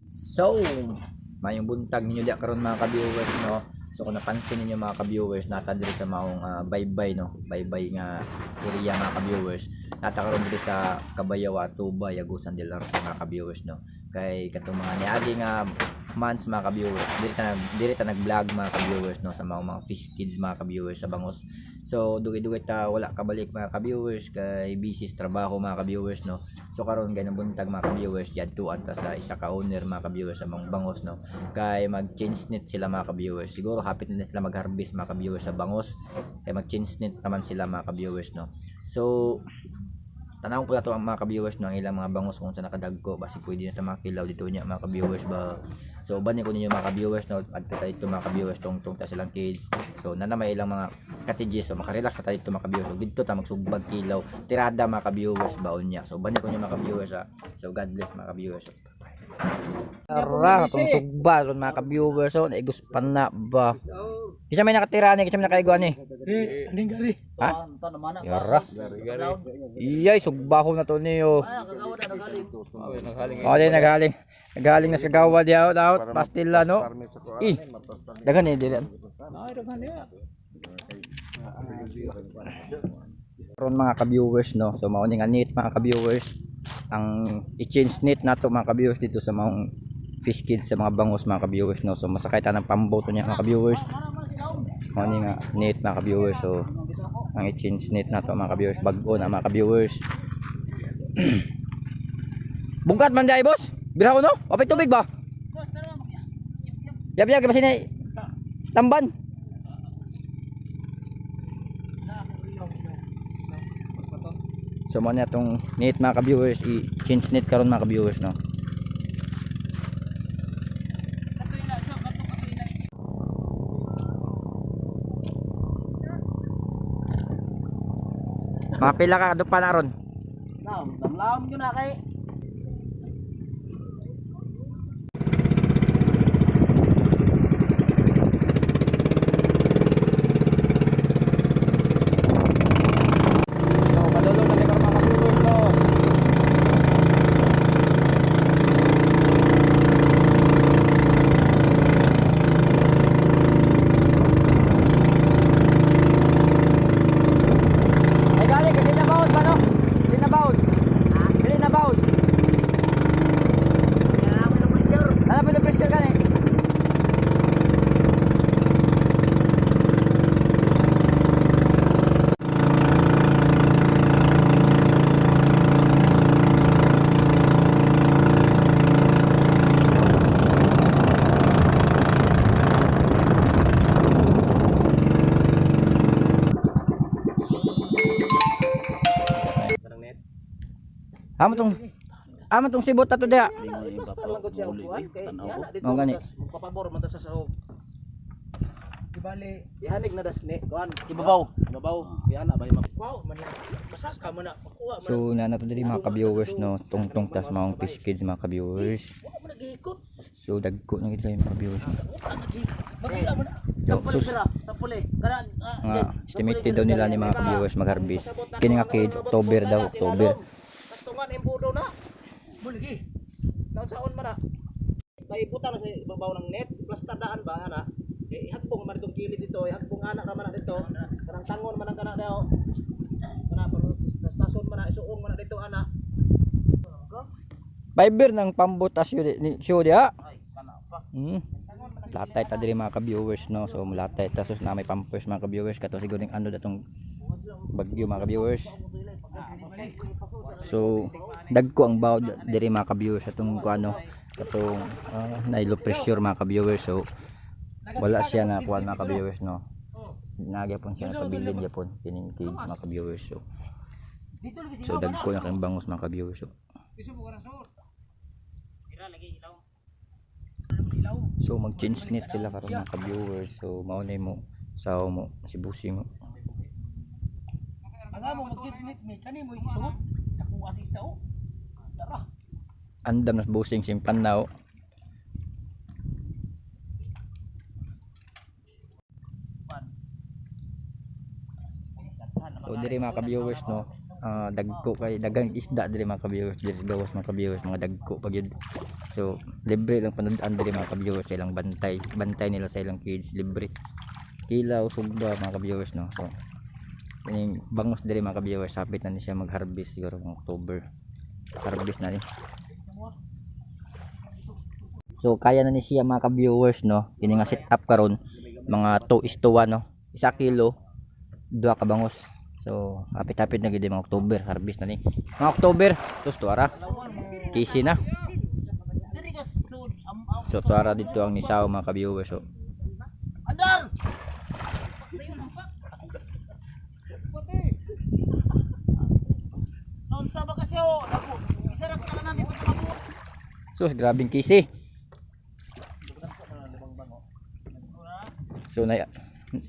So, mayong buntag ninyo di karon mga ka-viewers no. So kung napansin niyo mga ka-viewers, nata diri sa maong baybay no. Baybay nga area mga ka-viewers. Nata karon diri sa Kabayawa, Tuba, Yagusan del Aro mga ka-viewers no. Kay katong mga niagi nga months mga ka-viewers. Diri ta nag-vlog mga ka-viewers no sa mga fish kids mga ka-viewers sa Bangos. So dugay-dugay ta wala kabalik mga ka-viewers kay busy sa trabaho mga ka-viewers no. So karon gay buntag mga ka-viewers yadtuan ta sa isa ka owner mga ka-viewers sa mga Bangos no. Kay mag-change net sila mga ka-viewers. Siguro hapit na sila mag-harvest mga ka-viewers sa Bangos. Kay mag-change net naman sila mga ka-viewers no. So tanawon po nato ang mga ka-viewers no ang ilang mga bangos kung sa nakadagko basi pwede na ta makilaw dito niya mga ka-viewers ba. So bani ko ninyo mga ka-viewers no adto dito mga ka-viewers tungtong ta silang kids. So na may ilang mga cottages so makarelax ta dito mga ka-viewers. So dito ta magsugbag kilaw tirada mga ka-viewers baon niya. So bani ko ninyo mga ka-viewers so God bless mga ka-viewers. Tara, itong sugba ron mga ka-viewers so naigos pa na ba. Kisa may nakatira ni, kisa may nakaiguan ni. Aning gali. Ha? Yara. Iyay, sugba ko na to niyo. O, di naghaling. Naghaling na sa gawa di out. Pastila no. Dagan ni diyan. Karon mga ka-viewers no. So mao ning anit mga ka-viewers. Ang i-change net nato mga ka-viewers dito sa mga fish kids sa mga bangos mga ka-viewers no. So masakay ta ng pamboto niya mga ka-viewers. Mao ni nga net mga ka-viewers. So ang i-change net nato mga ka-viewers bag-o na mga ka-viewers. Bungkat man dai boss. Biraho no? Apay tubig ba? Yap kay basini. Tamban. So mo na itong net mga ka-viewers i-change net karon mga ka-viewers no. Mga pila ka adupa na ron? Lamlam yun na kay. Amo tong sibot ato dia. Oh gani. Papabor man ta sa saog. Ibali. Ihanig na das ni kuan. Ibabaw. Iana bay wow man. Basaka man na makuha man. So na nato diri mga ka-viewers no, tungtong tas maong fish kids mga ka-viewers. So dagko na gid kayo mga ka-viewers. Sa puli. Nga estimated daw nila ni mga ka-viewers mag-harvest. Kini nga kids October daw, October. Tungan imbudo na. Buligi. Naon saon man na. May butang na sa ibabaw ng net, plus tadaan ba ana? Ihagbong man itong kilid dito, ihagbong anak naman na dito. Kanang tangon man ang kana daw. Kana pa stason man na isuong man na dito ana. Fiber ng pambutas yun ni show dia. Ay, kana pa. Latay ta diri mga ka-viewers no. So latay ta sus na may pampers mga ka-viewers kato siguro ning ano datong bagyo mga ka-viewers. So dagko ang bawd diri mga ka-viewers atong kuano katong na low pressure mga ka-viewers. So wala siya na kuan mga ka-viewers no. Nagyapon siya na pabilin gyapon kining kids mga ka-viewers. So dagko na kang bangos mga ka-viewers. So mag-change net sila karon mga ka-viewers. So mao na mo sa mo si busing mo. Ang mo mag-change net me kani mo isuot. Ako assist daw. Tara. Andam nas busing simpan na o. So diri mga ka-viewers no, dagko kay dagang isda diri mga ka-viewers, diri sa gawas mga ka-viewers, mga dagko pag yun. So libre lang panudan diri mga ka-viewers sa ilang bantay nila sa ilang cage, libre. Kilaw, sugba mga ka-viewers no. So yung bangus diri mga ka-viewers, hapit na ni siya mag-harvest siguro ng October. Harvest na ni. So kaya na ni siya mga ka-viewers no. Kini nga setup karon mga 2:1 no. 1 kilo, 2 ka bangus. So hapit-hapit na gid mga October, harvest na ni. Mga October, tus tuara. Kisi na. So tuara dito ang nisaw mga ka-viewers. So Andar! Noon sa ba kasi ako, isarap ka na dito sa mga. sus grabing kisi. So na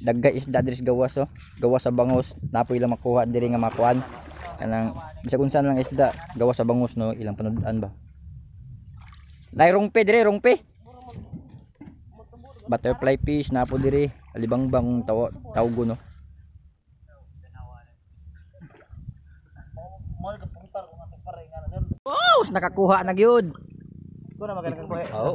dagga isda diri sa gawas oh. Gawas sa bangus, napoy lang makuha diri nga makuan. Kanang bisag unsa lang isda, gawas sa bangus no, ilang panudan ba. Nay rungpe diri, rungpe. Butterfly fish napo diri, alibangbang tawgo no. Mo ka puntar ko nga pare nga na. Oh, nakakuha na gyud. Ko na magalang ko. Oo.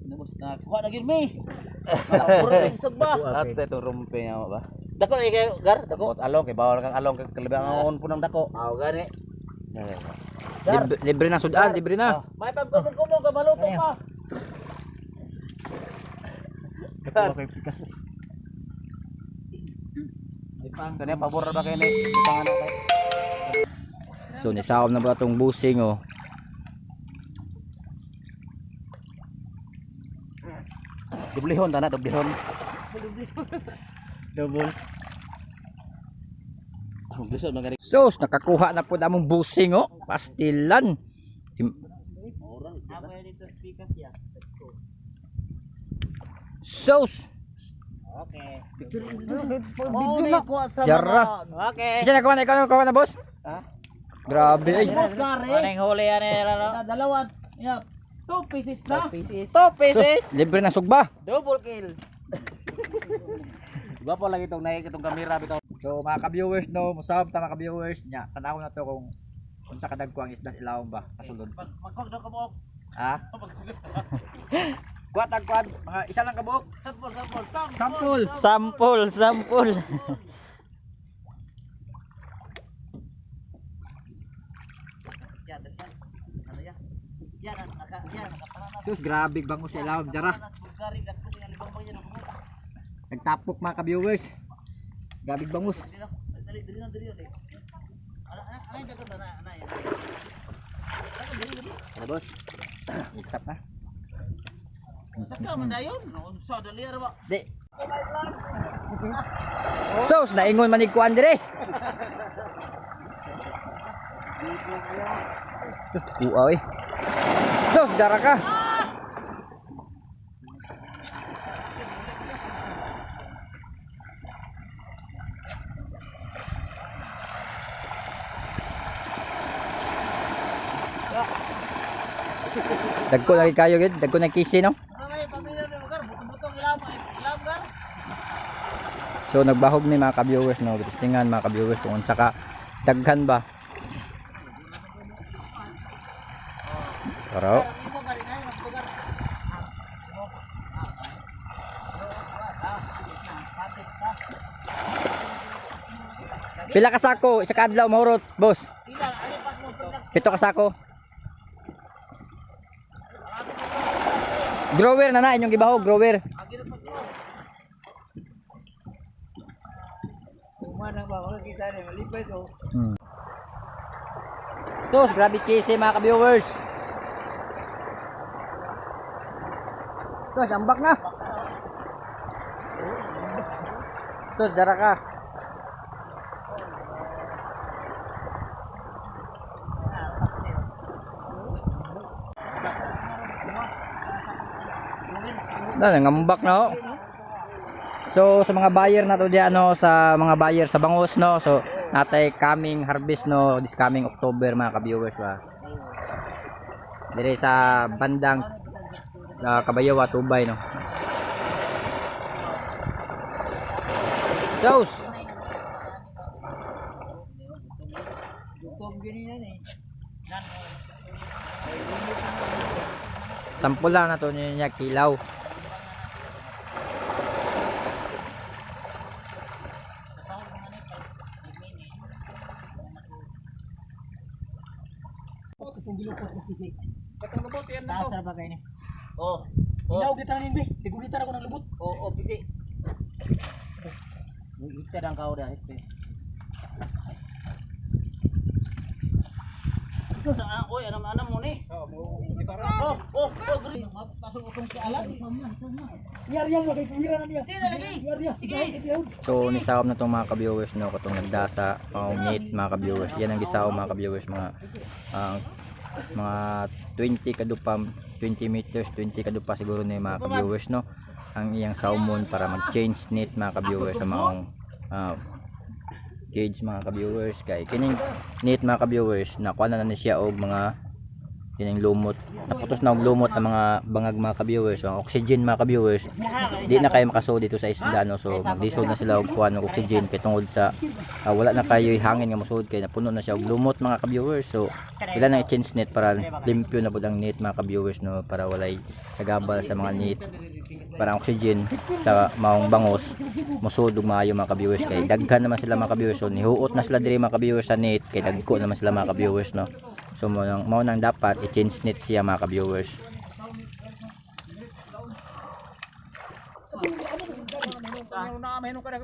Nabos na. Kuha na gyud mi. Puro isog ba? Ate to rumpe nga ba? Dako na kayo, gar, dako. Along kay bawal kang along kay kalibang ang po ng dako. Aw gani. Libre na sudan, libre na. May pagkumong ka maluto pa. Okay, pikas. Ipang kanya pabor ba kay ni? Ipangan na kay. So nisaom na ba tong busing oh. Dublihon tana, dublihon. Double. Ang gusto magani. Sus, nakakuha na po namong busing oh. Pastilan. Sus. Video na ko sa Jara. Okay. Isa nakuha na ikaw nakuha na boss? Ha? Grabe ay. Gari. Anong huli yan dalawan. Yeah. 2 pieces na. 2 pieces. Sus, libre na sugba. Double kill. Gwapo lang itong naik itong kamera bitaw. So mga ka-viewers no, musab ta mga ka-viewers nya. Tanaw na to kung unsa kadagko ang isda sa ilawom ba sa sulod. Magkog daw ka buok. Ha? Kuha tagkuan, mga isa lang kabuok. Sampol. Sampul. Sus, grabe bango sa ilawom jara. Nagtapok mga ka-viewers. Grabe bangus. Ano boss? I-stop na. Saka man dayon. Sa dali ra ba? Di. Sus, naingon manigkuan dire. Uaw eh. Sus, jara ka. Dagko lagi kayo gid, dagko na kisi no. May pamilya ni Gar, butong-butong ilam gar. So nagbahog ni mga ka-viewers no, tingnan mga ka-viewers kung unsa ka daghan ba. Pero pila ka sako, isa ka adlaw mahurot, boss. Pito ka sako. Grower na na inyong gibahog, grower. Sus, grabe kisi mga ka-viewers. Sus, ambak na. Sus, dara ka. Ngambak na oh. So sa mga buyer na to diyan no, sa mga buyer sa bangus no. So natay coming harvest no this coming October mga ka-viewers ba. Dire sa bandang Kabayawa, Tubay no. Sus. Sampula na to niya kilaw. Katong gilukot mo kisi. Katong lubot yan na Taas to. na ba kayo ni? Oh. Ilaw kita na be. Tigulitan ako ng lubot. Oh, pisi. Ito ang kao dah ito. Oy, anam mo ni. Oh, gri. Pasok utong si Alan. Yar yan mo kay kuwira na niya. Sige lagi. Yar yan. Sige. So nisawom na tong mga ka-viewers no katong nagdasa net mga ka-viewers. Yan ang gisawom mga ka-viewers mga 20 kadupam 20 meters 20 kadupa siguro na yung mga ka-viewers no ang iyang salmon para mag-change net mga ka-viewers sa maong cage mga ka-viewers kay kining net mga ka-viewers nakuha na ni siya og mga kining lumot naputos na og lumot ng mga bangag mga ka-viewers so ang oxygen mga ka-viewers di na kayo makasud dito sa isda no so maglisod na sila og kuha ng oxygen kay tungod sa wala na kayo hangin nga musud kay napuno na siya og lumot mga ka-viewers so ila na i-change net para limpyo na pud ang net mga ka-viewers no para walay sagabal sa mga net para ang oxygen sa maong bangos musud og maayo mga ka-viewers kay daghan naman sila mga ka-viewers so nihuot na sila diri mga ka-viewers sa net kay dagko naman sila mga ka-viewers no so mao nang dapat i-change net siya mga ka-viewers. Na may ka